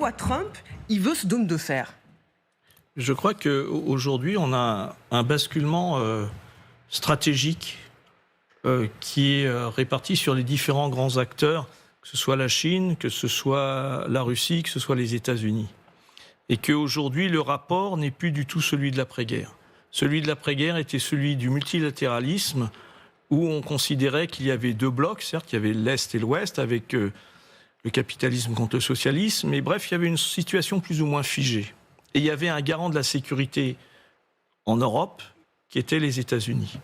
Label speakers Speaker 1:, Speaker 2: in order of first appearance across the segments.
Speaker 1: pourquoi Trump, il veut ce dôme de fer?
Speaker 2: Je crois qu'aujourd'hui, on a un basculement stratégique qui est réparti sur les différents grands acteurs, que ce soit la Chine, que ce soit la Russie, que ce soit les États-Unis. Et qu'aujourd'hui, le rapport n'est plus du tout celui de l'après-guerre. Celui de l'après-guerre était celui du multilatéralisme, où on considérait qu'il y avait deux blocs, certes, il y avait l'Est et l'Ouest, avec le capitalisme contre le socialisme, mais bref, il y avait une situation plus ou moins figée. Et il y avait un garant de la sécurité en Europe, qui était les États-Unis.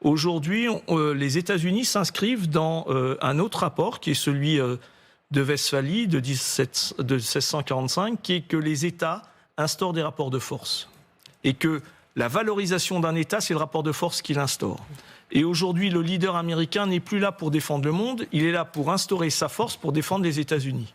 Speaker 2: Aujourd'hui, les États-Unis s'inscrivent dans un autre rapport, qui est celui de Westphalie, de 1645, qui est que les États instaurent des rapports de force. Et que la valorisation d'un État, c'est le rapport de force qu'il instaure. Et aujourd'hui, le leader américain n'est plus là pour défendre le monde, il est là pour instaurer sa force pour défendre les États-Unis.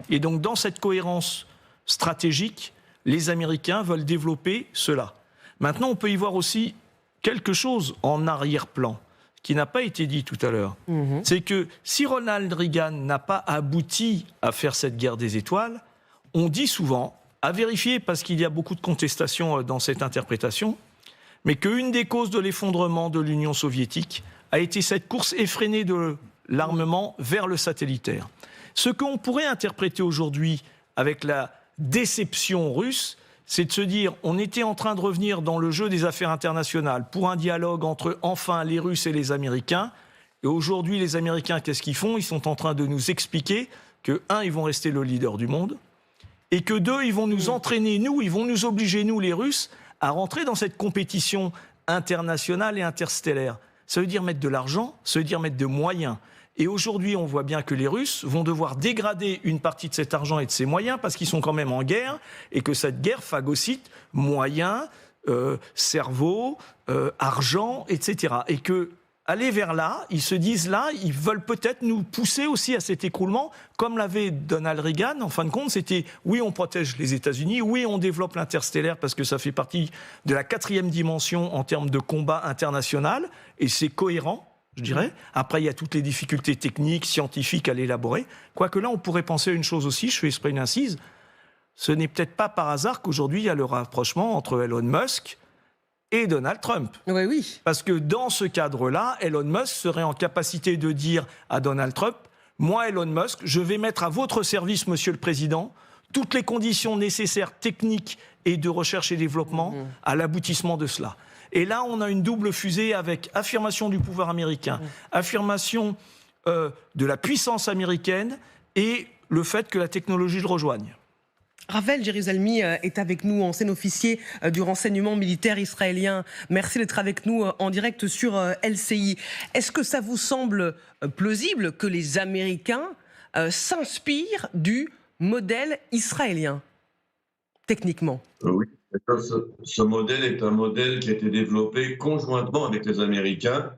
Speaker 2: Et donc, dans cette cohérence stratégique, les Américains veulent développer cela. Maintenant, on peut y voir aussi quelque chose en arrière-plan, qui n'a pas été dit tout à l'heure. C'est que si Ronald Reagan n'a pas abouti à faire cette guerre des étoiles, on dit souvent, à vérifier parce qu'il y a beaucoup de contestations dans cette interprétation, mais qu'une des causes de l'effondrement de l'Union soviétique a été cette course effrénée de l'armement vers le satellitaire. Ce qu'on pourrait interpréter aujourd'hui avec la déception russe, c'est de se dire on était en train de revenir dans le jeu des affaires internationales pour un dialogue entre enfin les Russes et les Américains. Et aujourd'hui, les Américains, qu'est-ce qu'ils font? Ils sont en train de nous expliquer que, un, ils vont rester le leader du monde, et que deux, ils vont nous entraîner, nous, ils vont nous obliger, nous, les Russes, à rentrer dans cette compétition internationale et interstellaire. Ça veut dire mettre de l'argent, ça veut dire mettre de moyens. Et aujourd'hui, on voit bien que les Russes vont devoir dégrader une partie de cet argent et de ces moyens parce qu'ils sont quand même en guerre et que cette guerre phagocyte moyens, cerveau, argent, etc. Et que aller vers là, ils se disent là, ils veulent peut-être nous pousser aussi à cet écroulement, comme l'avait Donald Reagan. En fin de compte, c'était oui, on protège les États-Unis, oui, on développe l'interstellaire parce que ça fait partie de la 4e dimension en termes de combat international et c'est cohérent. Je dirais. Après, il y a toutes les difficultés techniques, scientifiques à l'élaborer. Quoique là, on pourrait penser à une chose aussi, je fais exprès une incise, ce n'est peut-être pas par hasard qu'aujourd'hui, il y a le rapprochement entre Elon Musk et Donald Trump.
Speaker 1: Oui, oui.
Speaker 2: Parce que dans ce cadre-là, Elon Musk serait en capacité de dire à Donald Trump, moi, Elon Musk, je vais mettre à votre service, Monsieur le Président, toutes les conditions nécessaires techniques et de recherche et développement à l'aboutissement de cela. Et là, on a une double fusée avec affirmation du pouvoir américain, affirmation de la puissance américaine et le fait que la technologie le rejoigne.
Speaker 1: Rafael Jérusalemi est avec nous, ancien officier du renseignement militaire israélien. Merci d'être avec nous en direct sur LCI. Est-ce que ça vous semble plausible que les Américains s'inspirent du modèle israélien, techniquement?
Speaker 3: Oui, ce modèle est un modèle qui a été développé conjointement avec les Américains.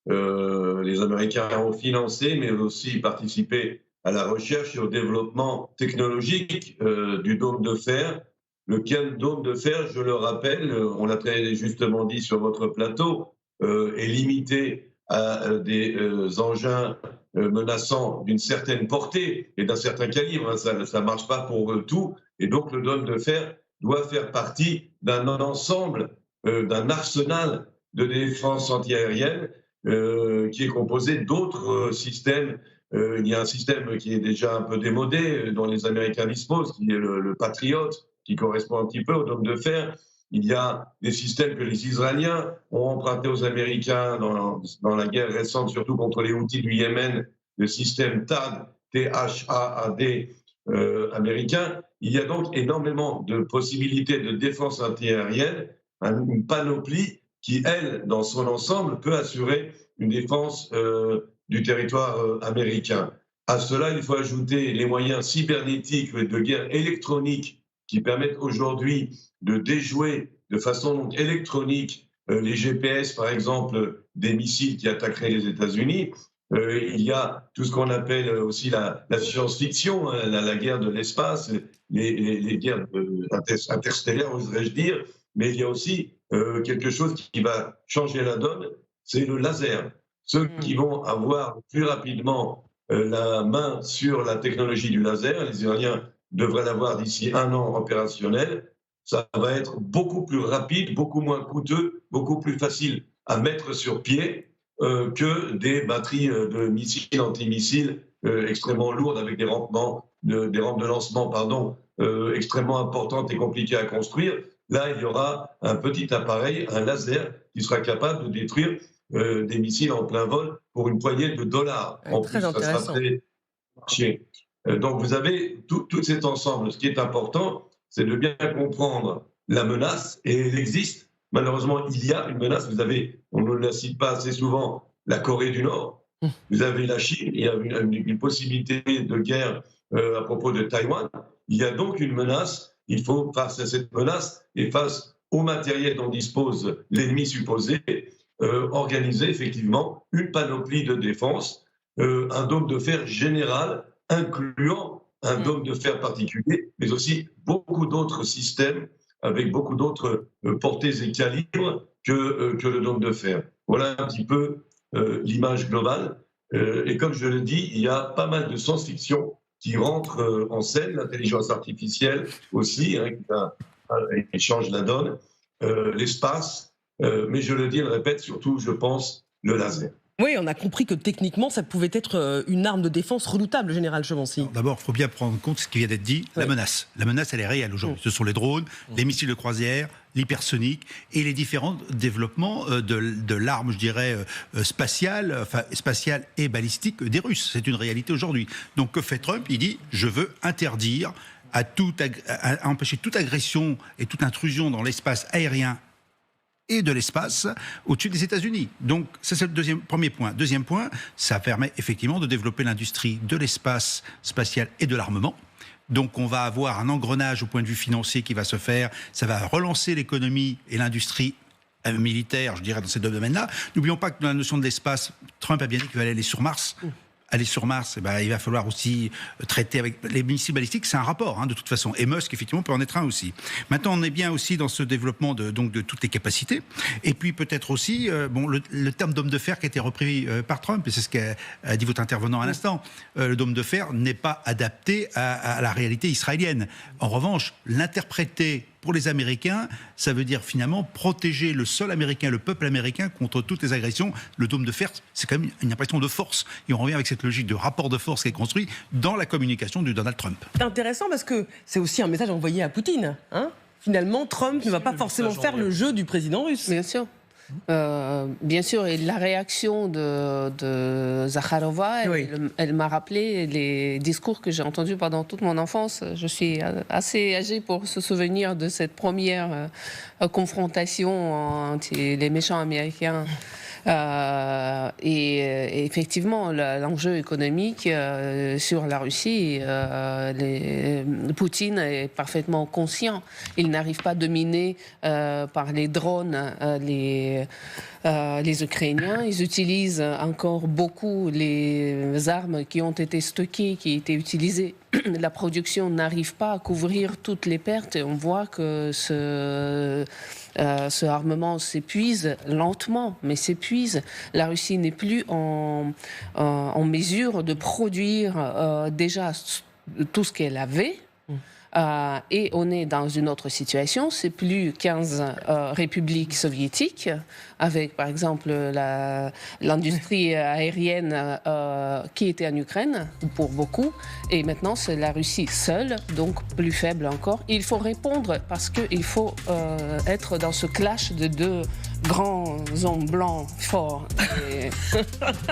Speaker 3: Les Américains ont financé, mais aussi participé à la recherche et au développement technologique du dôme de fer. Lequel dôme de fer, je le rappelle, on l'a très justement dit sur votre plateau, est limité à des engins menaçants d'une certaine portée et d'un certain calibre. Ça ne marche pas pour tout. Et donc le dôme de fer doit faire partie d'un ensemble, d'un arsenal de défense antiaérienne qui est composé d'autres systèmes. Il y a un système qui est déjà un peu démodé, dont les Américains disposent, qui est le Patriot, qui correspond un petit peu au dôme de fer. Il y a des systèmes que les Israéliens ont empruntés aux Américains dans la guerre récente, surtout contre les Houthis du Yémen, le système THAAD, T-H-A-A-D américain. Il y a donc énormément de possibilités de défense antiaérienne, une panoplie qui, elle, dans son ensemble, peut assurer une défense du territoire américain. À cela, il faut ajouter les moyens cybernétiques et de guerre électronique qui permettent aujourd'hui de déjouer de façon électronique les GPS, par exemple, des missiles qui attaqueraient les États-Unis. Il y a tout ce qu'on appelle aussi la science-fiction, hein, la guerre de l'espace, les guerres interstellaires, oserais-je dire, mais il y a aussi quelque chose qui va changer la donne, c'est le laser. Ceux qui vont avoir plus rapidement la main sur la technologie du laser, les Iraniens devrait l'avoir d'ici 1 an opérationnel. Ça va être beaucoup plus rapide, beaucoup moins coûteux, beaucoup plus facile à mettre sur pied que des batteries de missiles, antimissiles extrêmement lourdes avec des rampes de lancement extrêmement importantes et compliquées à construire. Là, il y aura un petit appareil, un laser, qui sera capable de détruire des missiles en plein vol pour une poignée de dollars. En
Speaker 1: Très
Speaker 3: plus, ça
Speaker 1: intéressant.
Speaker 3: sera très marché. Donc, vous avez tout cet ensemble. Ce qui est important, c'est de bien comprendre la menace, et elle existe. Malheureusement, il y a une menace. Vous avez, on ne la cite pas assez souvent, la Corée du Nord. Vous avez la Chine. Il y a une possibilité de guerre à propos de Taïwan. Il y a donc une menace. Il faut, face à cette menace et face au matériel dont dispose l'ennemi supposé, organiser effectivement une panoplie de défense, un dôme de fer général, incluant un dôme de fer particulier, mais aussi beaucoup d'autres systèmes avec beaucoup d'autres portées et calibres que le dôme de fer. Voilà un petit peu l'image globale. Et comme je le dis, il y a pas mal de science-fiction qui rentre en scène, l'intelligence artificielle aussi, qui change la donne, l'espace, mais je le dis et le répète, surtout, je pense, le laser.
Speaker 1: Oui, on a compris que techniquement, ça pouvait être une arme de défense redoutable, général Chevauty.
Speaker 4: D'abord, il faut bien prendre en compte ce qui vient d'être dit, la menace. La menace, elle est réelle aujourd'hui. Ce sont les drones, les missiles de croisière, l'hypersonique et les différents développements de l'arme, je dirais, spatiale et balistique des Russes. C'est une réalité aujourd'hui. Donc, que fait Trump? Il dit, je veux interdire à empêcher toute agression et toute intrusion dans l'espace aérien et de l'espace au-dessus des États-Unis. Donc, ça, c'est le premier point. Deuxième point, ça permet effectivement de développer l'industrie de l'espace spatial et de l'armement. Donc, on va avoir un engrenage au point de vue financier qui va se faire. Ça va relancer l'économie et l'industrie militaire, je dirais, dans ces deux domaines-là. N'oublions pas que dans la notion de l'espace, Trump a bien dit qu'il allait aller sur Mars. Aller sur Mars, il va falloir aussi traiter avec les missiles balistiques, c'est un rapport, de toute façon. Et Musk, effectivement, peut en être un aussi. Maintenant, on est bien aussi dans ce développement de toutes les capacités. Et puis, peut-être aussi, le terme d'homme de fer qui a été repris par Trump, et c'est ce qu'a dit votre intervenant à l'instant. Le dôme de fer n'est pas adapté à la réalité israélienne. En revanche, l'interpréter pour les Américains, ça veut dire finalement protéger le sol américain, le peuple américain contre toutes les agressions. Le dôme de fer, c'est quand même une impression de force. Et on revient avec cette logique de rapport de force qui est construit dans la communication de Donald Trump.
Speaker 1: C'est intéressant parce que c'est aussi un message envoyé à Poutine. Finalement, Trump ne va pas forcément faire le jeu du président russe.
Speaker 5: Bien sûr. Bien sûr, et la réaction de Zakharova, elle m'a rappelé les discours que j'ai entendus pendant toute mon enfance. Je suis assez âgée pour se souvenir de cette première confrontation entre les méchants américains. Et effectivement, l'enjeu économique sur la Russie, Poutine est parfaitement conscient. Il n'arrive pas à dominer par les drones les Ukrainiens. Ils utilisent encore beaucoup les armes qui ont été stockées, qui étaient utilisées. La production n'arrive pas à couvrir toutes les pertes et on voit que ce armement s'épuise lentement, mais s'épuise. La Russie n'est plus en mesure de produire déjà tout ce qu'elle avait. Et on est dans une autre situation, c'est plus 15 républiques soviétiques, avec par exemple l'industrie aérienne qui était en Ukraine, pour beaucoup, et maintenant c'est la Russie seule, donc plus faible encore. Il faut répondre parce qu'il faut être dans ce clash de deux grands hommes blancs forts et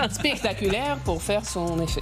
Speaker 5: spectaculaires pour faire son effet.